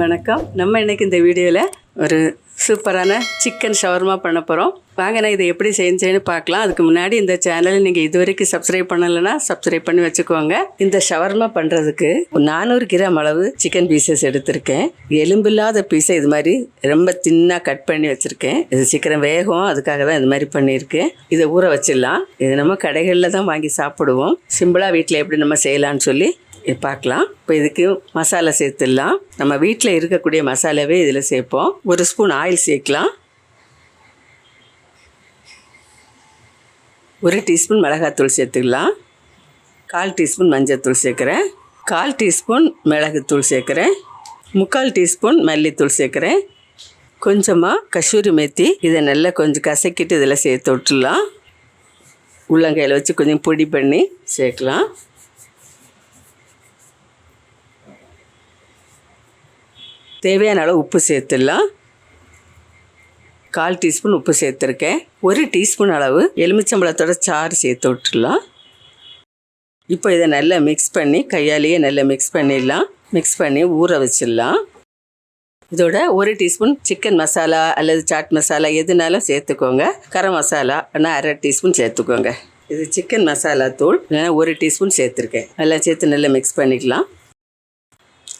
வணக்கம். நம்ம இன்றைக்கி இந்த வீடியோவில் ஒரு சூப்பரான சிக்கன் ஷவர்மா பண்ண போகிறோம். வாங்க நான் இதை எப்படி செஞ்சேன்னு பார்க்கலாம். அதுக்கு முன்னாடி இந்த சேனலை நீங்கள் இது வரைக்கும் சப்ஸ்கிரைப் பண்ணலைன்னா சப்ஸ்கிரைப் பண்ணி வச்சுக்கோங்க. இந்த ஷவர்மா பண்ணுறதுக்கு 400 கிராம் அளவு சிக்கன் பீசஸ் எடுத்திருக்கேன். எலும்பில்லாத பீஸை இது மாதிரி ரொம்ப தின்னாக கட் பண்ணி வச்சுருக்கேன். இது சீக்கிரம் வேகும், அதுக்காக தான் இது மாதிரி பண்ணியிருக்கேன். இதை ஊற வச்சிடலாம். இது நம்ம கடைகளில் தான் வாங்கி சாப்பிடுவோம். சிம்பிளாக வீட்டில் எப்படி நம்ம செய்யலான்னு சொல்லி பார்க்கலாம். இப்போ இதுக்கு மசாலா சேர்த்துடலாம். நம்ம வீட்டில் இருக்கக்கூடிய மசாலாவே இதில் சேர்ப்போம். 1 ஸ்பூன் ஆயில் சேர்க்கலாம். 1 டீஸ்பூன் மிளகாத்தூள் சேர்த்துக்கலாம். 1/4 டீஸ்பூன் மஞ்சள்தூள் சேர்க்குறேன். 1/4 டீஸ்பூன் மிளகுத்தூள் சேர்க்குறேன். 3/4 டீஸ்பூன் மல்லித்தூள் சேர்க்குறேன். கொஞ்சமாக கசூரி மேத்தி, இதை நல்லா கொஞ்சம் கசக்கிட்டு இதில் சேர்த்து விட்டுடலாம். உள்ளங்கையில் வச்சு கொஞ்சம் பொடி பண்ணி சேர்க்கலாம். தேவையான அளவு உப்பு சேர்த்துடலாம். 1/4 டீஸ்பூன் உப்பு சேர்த்துருக்கேன். 1 டீஸ்பூன் அளவு எலுமிச்சம்பழத்தோட சாறு சேர்த்து விட்டுடலாம். இப்போ இதை நல்லா மிக்ஸ் பண்ணி கையாலேயே நல்லா மிக்ஸ் பண்ணிடலாம். மிக்ஸ் பண்ணி ஊற வச்சிடலாம். இதோட 1 டீஸ்பூன் சிக்கன் மசாலா அல்லது சாட் மசாலா எதுனாலும் சேர்த்துக்கோங்க. கரம் மசாலா ஆனால் 1/2 டீஸ்பூன் சேர்த்துக்கோங்க. இது சிக்கன் மசாலா தூள், நான் 1 டீஸ்பூன் சேர்த்துருக்கேன். எல்லாம் சேர்த்து நல்லா மிக்ஸ் பண்ணிக்கலாம்.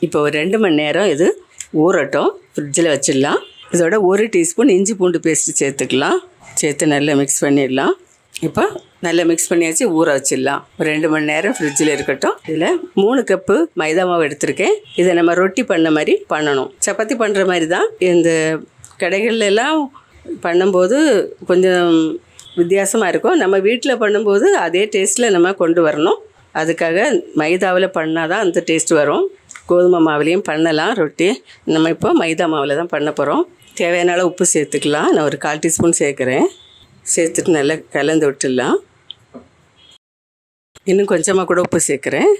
இப்போ ஒரு 2 மணி நேரம் இது ஊறட்டும், ஃப்ரிட்ஜில் வச்சிடலாம். இதோட 1 டீஸ்பூன் இஞ்சி பூண்டு பேஸ்ட்டு சேர்த்துக்கலாம். சேர்த்து நல்லா மிக்ஸ் பண்ணிடலாம். இப்போ நல்லா மிக்ஸ் பண்ணியாச்சு, ஊற வச்சிடலாம். ஒரு 2 மணி நேரம் ஃப்ரிட்ஜில் இருக்கட்டும். இதில் 3 கப்பு மைதா மாவு எடுத்திருக்கேன். இதை நம்ம ரொட்டி பண்ண மாதிரி பண்ணணும். சப்பாத்தி பண்ணுற மாதிரி தான். இந்த கடைகள்லாம் பண்ணும்போது கொஞ்சம் வித்தியாசமாக இருக்கும். நம்ம வீட்டில் பண்ணும்போது அதே டேஸ்ட்டில் நம்ம கொண்டு வரணும். அதுக்காக மைதாவில் பண்ணால் தான் அந்த டேஸ்ட் வரும். கோதுமை மாவுலேயும் பண்ணலாம் ரொட்டி. நம்ம இப்போ மைதா மாவில் தான் பண்ண போகிறோம். தேவையான அளவு உப்பு சேர்த்துக்கலாம். நான் ஒரு 1/4 டீஸ்பூன் சேர்க்குறேன். சேர்த்துட்டு நல்லா கலந்து விட்டுடலாம். இன்னும் கொஞ்சமாக கூட உப்பு சேர்க்குறேன்.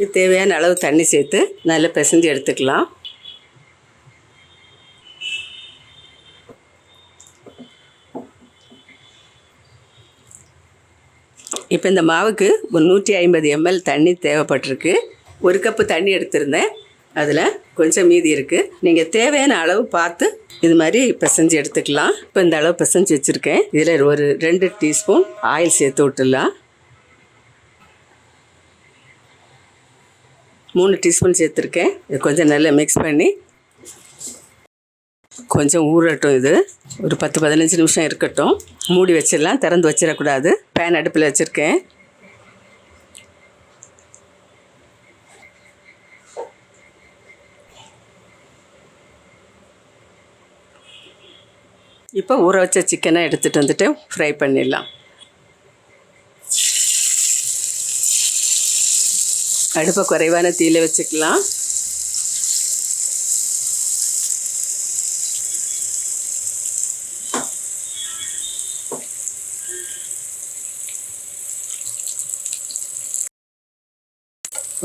இது தேவையான அளவு தண்ணி சேர்த்து நல்லா பிசைஞ்சு எடுத்துக்கலாம். இப்போ இந்த மாவுக்கு ஒரு 150 ml தண்ணி தேவைப்பட்டிருக்கு. 1 கப்பு தண்ணி எடுத்திருந்தேன். அதில் கொஞ்சம் மீதி இருக்குது. நீங்கள் தேவையான அளவு பார்த்து இது மாதிரி பிசைஞ்சு எடுத்துக்கலாம். இப்போ இந்த அளவு பிசைஞ்சு வச்சுருக்கேன். இதில் ஒரு 2 டீஸ்பூன் ஆயில் சேர்த்து விட்டுடலாம். 3 டீஸ்பூன் சேர்த்துருக்கேன். இது கொஞ்சம் நல்லா மிக்ஸ் பண்ணி கொஞ்சம் ஊறட்டும். இது ஒரு 10-15 நிமிஷம் இருக்கட்டும். மூடி வச்சிடலாம். திறந்து வச்சிடக்கூடாது. பேன் அடுப்பில் வச்சுருக்கேன். இப்போ ஊற வச்ச சிக்கனை எடுத்துகிட்டு வந்துட்டு ஃப்ரை பண்ணிடலாம். அடுப்பை குறைவான தீயில வச்சுக்கலாம்.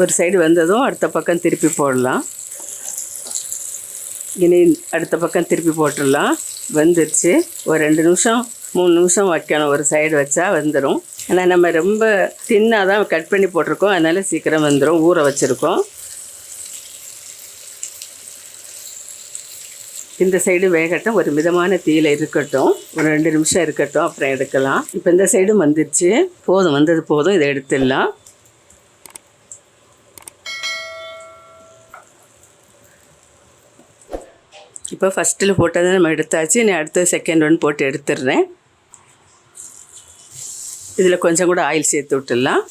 ஒரு சைடு வந்ததும் அடுத்த பக்கம் திருப்பி போடலாம். இனி அடுத்த பக்கம் திருப்பி போட்டுடலாம். வந்துடுச்சு. ஒரு 2 நிமிஷம் 3 நிமிஷம் வைக்கணும். ஒரு சைடு வச்சா வந்துடும். ஆனால் நம்ம ரொம்ப தின்னாக தான் கட் பண்ணி போட்டிருக்கோம், அதனால் சீக்கிரம் வந்துடும். ஊற வச்சுருக்கோம். இந்த சைடு வேகட்டும். ஒரு மிதமான தீயில இருக்கட்டும். ஒரு 2 நிமிஷம் இருக்கட்டும், அப்புறம் எடுக்கலாம். இப்போ இந்த சைடும் வந்துடுச்சு. போதும், வந்தது போதும். இதை எடுத்துடலாம். இப்போ ஃபஸ்ட்டில் போட்டதை நம்ம எடுத்தாச்சு. நான் அடுத்து செகண்ட் ஒன் போட்டு எடுத்துடுறேன். இதில் கொஞ்சம் கூட ஆயில் சேர்த்து விட்டுடலாம்.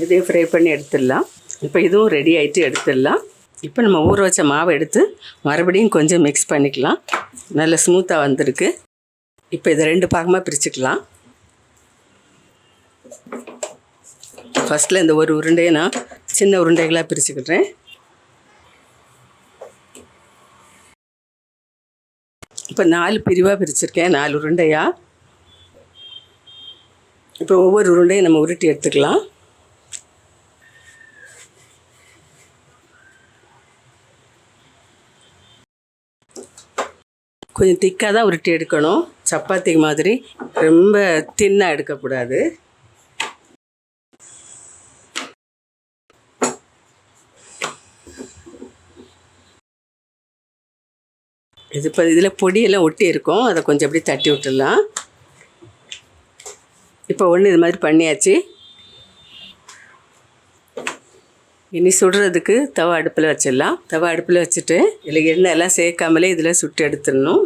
இதையும் ஃப்ரை பண்ணி எடுத்துடலாம். இப்போ இதுவும் ரெடி ஆகிட்டு எடுத்துடலாம். இப்போ நம்ம ஊற வச்ச மாவை எடுத்து மறுபடியும் கொஞ்சம் மிக்ஸ் பண்ணிக்கலாம். நல்ல ஸ்மூத்தாக வந்திருக்கு. இப்போ இதை 2 பாகமாக பிரிச்சுக்கலாம். ஃபஸ்ட்டில் இந்த ஒரு உருண்டையை நான் சின்ன உருண்டைகளாக பிரிச்சுக்கிட்டேன். இப்போ 4 பிரிவாக பிரிச்சுருக்கேன், 4 உருண்டையாக. இப்போ ஒவ்வொரு உருண்டையும் நம்ம உருட்டி எடுத்துக்கலாம். கொஞ்சம் திக்காக தான் உருட்டி எடுக்கணும். சப்பாத்தி மாதிரி ரொம்ப தின்னாக எடுக்கக்கூடாது. இது இப்போ இதில் பொடியெல்லாம் ஒட்டி இருக்கும், அதை கொஞ்சம் அப்படி தட்டி விட்டுடலாம். இப்போ ஒன்று இது மாதிரி பண்ணியாச்சு. இனி சுடுறதுக்கு தவா அடுப்பில் வச்சிடலாம். தவா அடுப்பில் வச்சுட்டு இதில் எண்ணெய் எல்லாம் சேர்க்காமலே இதில் சுட்டு எடுத்துடணும்.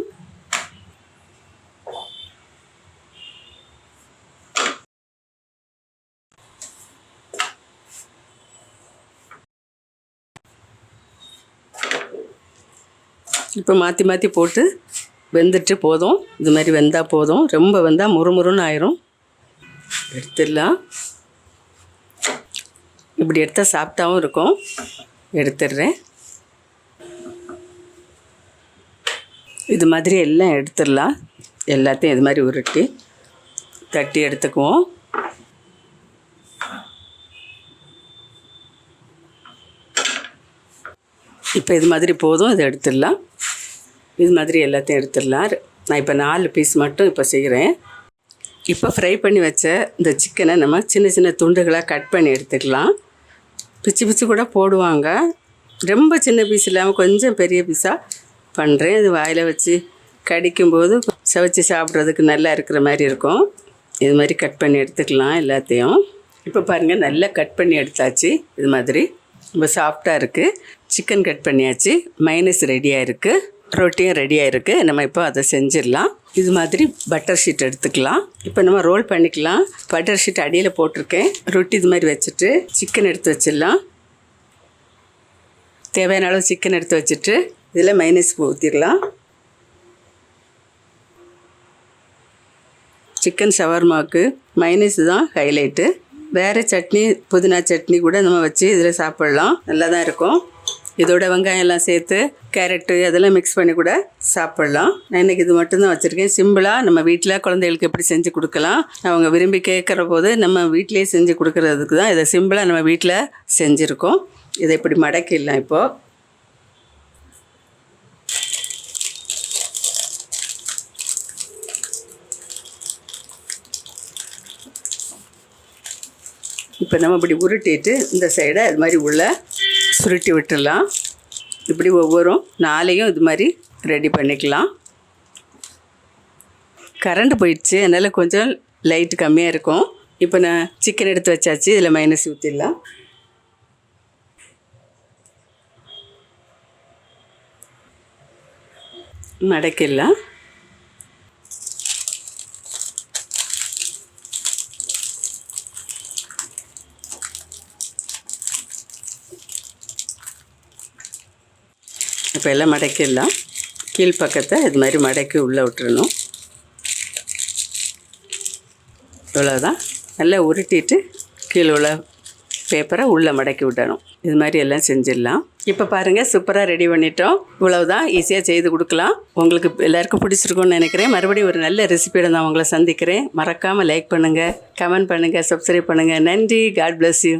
இப்போ மாற்றி மாற்றி போட்டு வெந்துட்டு போதும். இது மாதிரி வெந்தால் போதும். ரொம்ப வெந்தால் முறுமுறுன்னு ஆயிரும். எடுத்துடலாம். இப்படி எடுத்தால் சாப்பிட்டாவும் இருக்கும். எடுத்துடுறேன். இது மாதிரி எல்லாம் எடுத்துடலாம். எல்லாத்தையும் இது மாதிரி உருட்டி தட்டி எடுத்துக்குவோம். இப்போ இது மாதிரி போதும். இதை எடுத்துடலாம். இது மாதிரி எல்லாத்தையும் எடுத்துடலாம். நான் இப்போ 4 பீஸ் மட்டும் இப்போ செய்கிறேன். இப்போ ஃப்ரை பண்ணி வச்ச இந்த சிக்கனை நம்ம சின்ன சின்ன துண்டுகளாக கட் பண்ணி எடுத்துக்கலாம். பிச்சு பிச்சு கூட போடுவாங்க. ரொம்ப சின்ன பீஸ் இல்லாமல் கொஞ்சம் பெரிய பீஸாக பண்ணுறேன். இது வாயில் வச்சு கடிக்கும்போது சவைச்சி சாப்பிட்றதுக்கு நல்லா இருக்கிற மாதிரி இருக்கும். இது மாதிரி கட் பண்ணி எடுத்துக்கலாம் எல்லாத்தையும். இப்போ பாருங்கள், நல்லா கட் பண்ணி எடுத்தாச்சு. இது மாதிரி ரொம்ப சாஃப்டாக இருக்குது. சிக்கன் கட் பண்ணியாச்சு. மைனஸ் ரெடியாக இருக்குது. ரொட்டியும் ரெடியாக இருக்குது. நம்ம இப்போ அதை செஞ்சிடலாம். இது மாதிரி பட்டர் ஷீட் எடுத்துக்கலாம். இப்போ நம்ம ரோல் பண்ணிக்கலாம். பட்டர் ஷீட் அடியில் போட்டிருக்கேன். ரொட்டி இது மாதிரி வச்சுட்டு சிக்கன் எடுத்து வச்சிடலாம். தேவையான அளவு சிக்கன் எடுத்து வச்சுட்டு இதில் மைனஸ் ஊற்றிடலாம். சிக்கன் ஷவர்மாவுக்கு மைனஸ் தான் ஹைலைட்டு. வேறு சட்னி, புதினா சட்னி கூட நம்ம வச்சு இதில் சாப்பிட்லாம். நல்லா தான் இருக்கும். இதோட வெங்காயம் எல்லாம் சேர்த்து கேரட்டு அதெல்லாம் மிக்ஸ் பண்ணி கூட சாப்பிட்லாம். நான் இன்றைக்கி இது மட்டும்தான் வச்சுருக்கேன். சிம்பிளாக நம்ம வீட்டில் குழந்தைகளுக்கு எப்படி செஞ்சு கொடுக்கலாம், அவங்க விரும்பி கேட்குற போது நம்ம வீட்டிலே செஞ்சு கொடுக்குறதுக்கு தான் இதை சிம்பிளாக நம்ம வீட்டில் செஞ்சுருக்கோம். இதை இப்படி மடக்கிடலாம். இப்போது இப்போ நம்ம இப்படி உருட்டிட்டு இந்த சைடை இது மாதிரி உள்ள சுருட்டி விட்டுடலாம். இப்படி ஒவ்வொரு 4ஐயும் இது மாதிரி ரெடி பண்ணிக்கலாம். கரண்ட் போயிடுச்சு, அதனால் கொஞ்சம் லைட்டு கம்மியாக இருக்கும். இப்போ நான் சிக்கன் எடுத்து வச்சாச்சு. இதில் மைனஸ் ஊற்றிடலாம். மடக்கிடலாம். இப்போ எல்லாம் மடக்கிடலாம். கீழ்ப்பக்கத்தை இது மாதிரி மடக்கி உள்ளே விட்டுறணும். இவ்வளோதான். நல்லா உருட்டிட்டு கீழே உள்ள பேப்பரை உள்ளே மடக்கி விடணும். இது மாதிரி எல்லாம் செஞ்சிடலாம். இப்போ பாருங்கள், சூப்பராக ரெடி பண்ணிட்டோம். இவ்வளவுதான். ஈஸியாக செய்து கொடுக்கலாம். உங்களுக்கு எல்லாருக்கும் பிடிச்சிருக்கும்னு நினைக்கிறேன். மறுபடியும் ஒரு நல்ல ரெசிபியோட நான் உங்களை சந்திக்கிறேன். மறக்காமல் லைக் பண்ணுங்கள், கமெண்ட் பண்ணுங்கள், சப்ஸ்கிரைப் பண்ணுங்கள். நன்றி. God bless you.